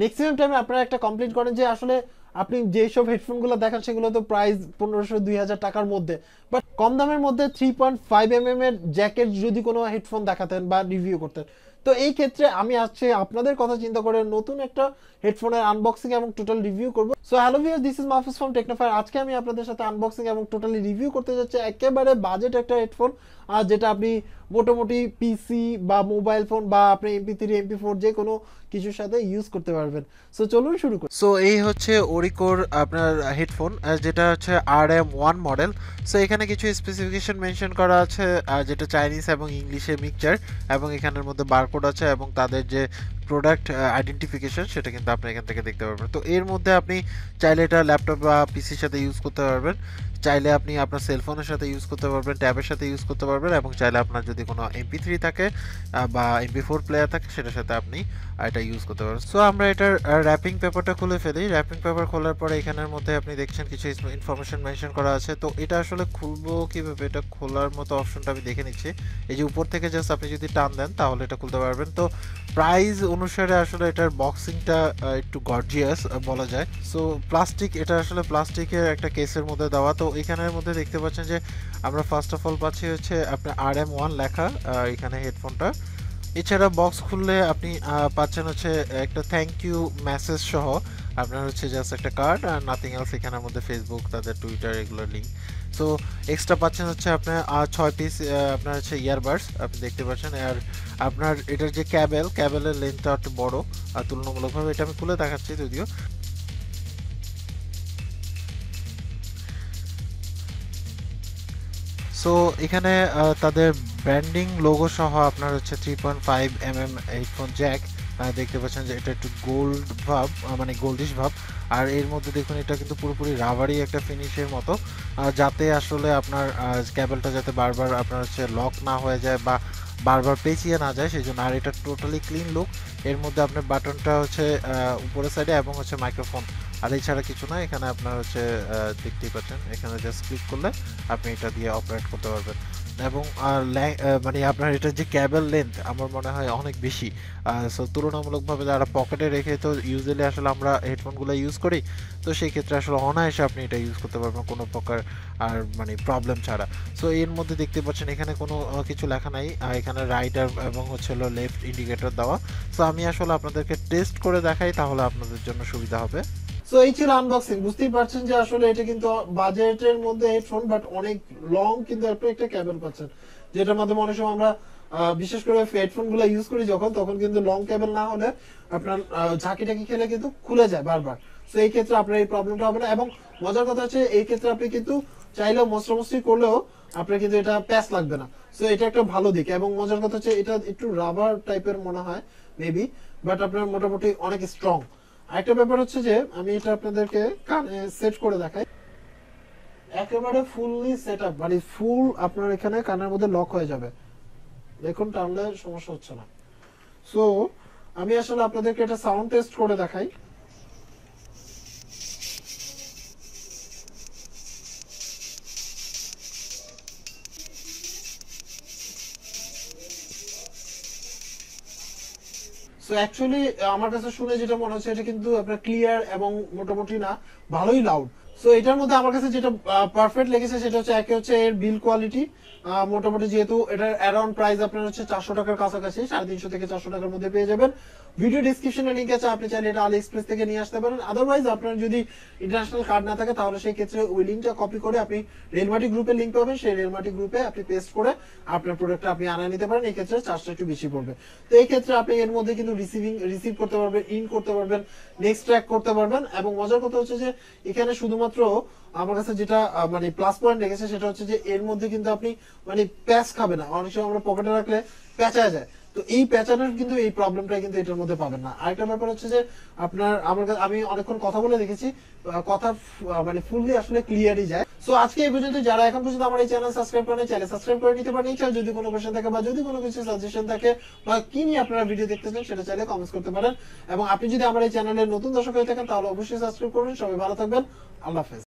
Maximum টাইমে আপনারা একটা কমপ্লেইন করেন যে আসলে আপনি যেসব হেডফোনগুলো দেখান সেগুলো তো প্রাইস 1500-2000 টাকার মধ্যে, বাট কম দামের মধ্যে 3.5 mm এর জ্যাকেট যদি কোনো হেডফোন দেখাতেন বা রিভিউ করতেন, তো এই ক্ষেত্রে আমি আজকে আপনাদের কথা চিন্তা করে নতুন একটা হেডফোনের আনবক্সিং এবং টোটাল রিভিউ করব। So hello viewers, this is Mahfuz from Technofire. আজকে আমি আপনাদের সাথে আনবক্সিং এবং টোটালি রিভিউ করতে যাচ্ছি একেবারে বাজেট একটা হেডফোন, আর যেটা আপনি মোটামুটি পিসি বা মোবাইল ফোন বা আপনি MP3 MP4 যে কোনো কিছুর সাথে ইউজ করতে পারবেন। সো চলুন শুরু করি। সো এই হচ্ছে ওরিকোর আপনার হেডফোন, যেটা হচ্ছে RM1 মডেল। সো এখানে কিছু স্পেসিফিকেশন মেনশন করা আছে, যেটা চাইনিজ এবং ইংলিশে মিক্সচার, এবং এখানের মধ্যে বারকোড আছে এবং তাদের যে প্রোডাক্ট আইডেন্টিফিকেশন সেটা কিন্তু আপনি এখান থেকে দেখতে পারবেন। তো এর মধ্যে আপনি চাইলে এটা ল্যাপটপ বা পিসির সাথে ইউজ করতে পারবেন, চাইলে আপনি আপনার সেলফোনের সাথে ইউজ করতে পারবেন, ট্যাবের সাথে ইউজ করতে পারবেন, এবং চাইলে আপনার যদি কোনো MP3 থাকে বা MP4 প্লেয়ার থাকে সেটার সাথে আপনি এটা ইউজ করতে পারবেন। সো আমরা এটার র্যাপিং পেপারটা খুলে ফেলি। র্যাপিং পেপার খোলার পরে এখানের মধ্যে আপনি দেখছেন কিছু ইনফরমেশন মেনশন করা আছে। তো এটা আসলে খুলবো কিভাবে, এটা খোলার মতো অপশনটা আমি দেখে নিচ্ছি। এই যে উপর থেকে জাস্ট আপনি যদি টান দেন তাহলে এটা খুলতে পারবেন। তো প্রাইস অনুসারে আসলে এটার বক্সিংটা একটু গর্জিয়াস বলা যায়। সো প্লাস্টিক, এটা আসলে প্লাস্টিকের একটা কেসের মধ্যে দেওয়া। তো এখানের মধ্যে দেখতে পাচ্ছেন যে আমরা ফার্স্ট অফ অল পাচ্ছি হচ্ছে আপনার RM1 লেখা এখানে হেডফোনটা। এছাড়া বক্স খুললে আপনি পাচ্ছেন হচ্ছে একটা থ্যাংক ইউ মেসেজ সহ আপনার হচ্ছে জাস্ট একটা কার্ড আর নাথিং এলস। এখানের মধ্যে ফেসবুক, তাদের টুইটার, এগুলোর লিঙ্ক। সো এক্সট্রা পাচ্ছেন হচ্ছে আপনার 6 পিস আপনার হচ্ছে ইয়ারবাডস আপনি দেখতে পাচ্ছেন। আর আপনার এটার যে ক্যাবেলের লেন্থটা একটু বড় আর তুলনামূলকভাবে। এটা আমি খুলে দেখাচ্ছি যদিও। সো এখানে তাদের ব্র্যান্ডিং লোগো সহ আপনার হচ্ছে 3.5 mm হেডফোন জ্যাক দেখতে পাচ্ছেন যে এটা একটু গোল্ড ভাব, মানে গোল্ডিশ ভাব। আর এর মধ্যে দেখুন এটা কিন্তু পুরোপুরি রাবারি একটা ফিনিশের মতো, যাতে আসলে আপনার ক্যাবেলটা যাতে বারবার আপনার হচ্ছে লক না হয়ে যায় বা বারবার পেঁচিয়ে না যায় সেই জন্য। আর এটা টোটালি ক্লিন লুক। এর মধ্যে আপনার বাটনটা হচ্ছে উপরের সাইডে এবং হচ্ছে মাইক্রোফোন, আর এছাড়া কিছু না। এখানে আপনার হচ্ছে দেখতেই পাচ্ছেন, এখানে জাস্ট ক্লিক করলে আপনি এটা দিয়ে অপারেট করতে পারবেন। এবং মানে আপনার এটা যে ক্যাবেল লেন্থ আমার মনে হয় অনেক বেশি। সো তুলনামূলকভাবে যারা পকেটে রেখে তো ইউজুয়ালি আসলে আমরা হেডফোনগুলো ইউজ করি, তো সেই ক্ষেত্রে আসলে অনায়াসে আপনি এটা ইউজ করতে পারবেন কোনো প্রকার আর মানে প্রবলেম ছাড়া। সো এর মধ্যে দেখতে পাচ্ছেন এখানে কোনো কিছু লেখা নাই, এখানে রাইট এবং হচ্ছে হলো লেফট ইন্ডিকেটর দেওয়া। সো আমি আসলে আপনাদেরকে টেস্ট করে দেখাই, তাহলে আপনাদের জন্য সুবিধা হবে। সো এই ছিল আনবক্সিং। বুঝতেই পারছেন যে আসলে এটা কিন্তু বাজেটের মধ্যে হেডফোন, বাট অনেক লং কিন্তু আপনি একটা কেবল পাচ্ছেন, যেটার মাধ্যমে অনেক সময় আমরা বিশেষ করে হেডফোন গুলো ইউজ করি যখন, তখন কিন্তু লং কেবল না হলে আপনার ঝাঁকি টাকি খেলে কিন্তু খুলে যায় বারবার। সো এই ক্ষেত্রে আপনার এই প্রবলেমটা হবে না। এবং মজার কথা হচ্ছে এই ক্ষেত্রে আপনি কিন্তু চাইলেও মশরামশরি করলেও আপনার কিন্তু এটা প্যাচ লাগবে না। সো এটা একটা ভালো দিক। এবং মজার কথা হচ্ছে এটা একটু রাবার টাইপের মনে হয় মেবি, বাট আপনার মোটামুটি অনেক স্ট্রং। আরেকটা ব্যাপার হচ্ছে যে আমি এটা আপনাদেরকে কানে সেট করে দেখাই। একেবারে ফুললি সেট আপ, মানে ফুল আপনার এখানে কানের মধ্যে লক হয়ে যাবে। দেখুন টানলে সমস্যা হচ্ছে না। সো আমি আসলে আপনাদেরকে এটা সাউন্ড টেস্ট করে দেখাই। সো অ্যাকচুয়ালি আমার কাছে শুনে যেটা মনে হচ্ছে এটা কিন্তু আপনার ক্লিয়ার এবং মোটামুটি না, ভালোই লাউড। সো এটার মধ্যে আমার কাছে যেটা পারফেক্ট লেগেছে সেটা হচ্ছে একে হচ্ছে এর বিল কোয়ালিটি। মোটামুটি যেহেতু এটার অ্যারাউন্ড প্রাইস আপনার হচ্ছে 400 টাকার কাছাকাছি, 350 থেকে 400 টাকার মধ্যে পেয়ে যাবেন। ভিডিও ডিসক্রিপশনে লিঙ্ক আছে, আপনি চাইলে এটা আলি এক্সপ্রেস থেকে নিয়ে আসতে পারেন। আদারওয়াইজ আপনার যদি ইন্টারন্যাশনাল কার্ড না থাকে তাহলে সেই ক্ষেত্রে ওই লিঙ্কটা কপি করে আপনি রেলমাটি গ্রুপের লিঙ্ক পাবেন, সেই রেলমাটি গ্রুপে আপনি পেস্ট করে আপনার প্রোডাক্টটা আপনি আনায় নিতে পারেন। এই ক্ষেত্রে চার্জটা একটু বেশি পড়বে। তো এই ক্ষেত্রে আপনি এর মধ্যে কিন্তু রিসিভ করতে পারবেন, ইন করতে পারবেন, নেক্সট ট্র্যাক করতে পারবেন। এবং মজার কথা হচ্ছে যে এখানে শুধুমাত্র আমার কাছে যেটা মানে প্লাস পয়েন্ট লেগেছে সেটা হচ্ছে যে এর মধ্যে কিন্তু আপনি মানে প্যাচ খাবে না। অনেক সময় আমরা পকেটে রাখলে প্যাঁচা যায়, তো এই প্যাঁচানোর কিন্তু এই প্রবলেমটা কিন্তু এটার মধ্যে পাবেন না। আরেকটা ব্যাপার হচ্ছে যে আপনার আমার কাছে আমি অনেকক্ষণ কথা বলে দেখেছি, কথা মানে ফুললি আসলে ক্লিয়ারই যায়। সো আজকে এই পর্যন্ত। যারা এখন পর্যন্ত আমার এই চ্যানেল সাবস্ক্রাইব করেন, চ্যানেল সাবস্ক্রাইব করে নিতে পারেন। এছাড়া যদি কোনো কোশ্চেন থাকে বা যদি কোনো কিছু সাজেশন থাকে বা কি নিয়ে আপনারা ভিডিও দেখতে চান সেটা চাইলে কমেন্টস করতে পারেন। এবং আপনি যদি আমার এই চ্যানেলের নতুন দর্শক হয়ে থাকেন তাহলে অবশ্যই সাবস্ক্রাইব করবেন। সবাই ভালো থাকবেন। আল্লাহ হাফেজ।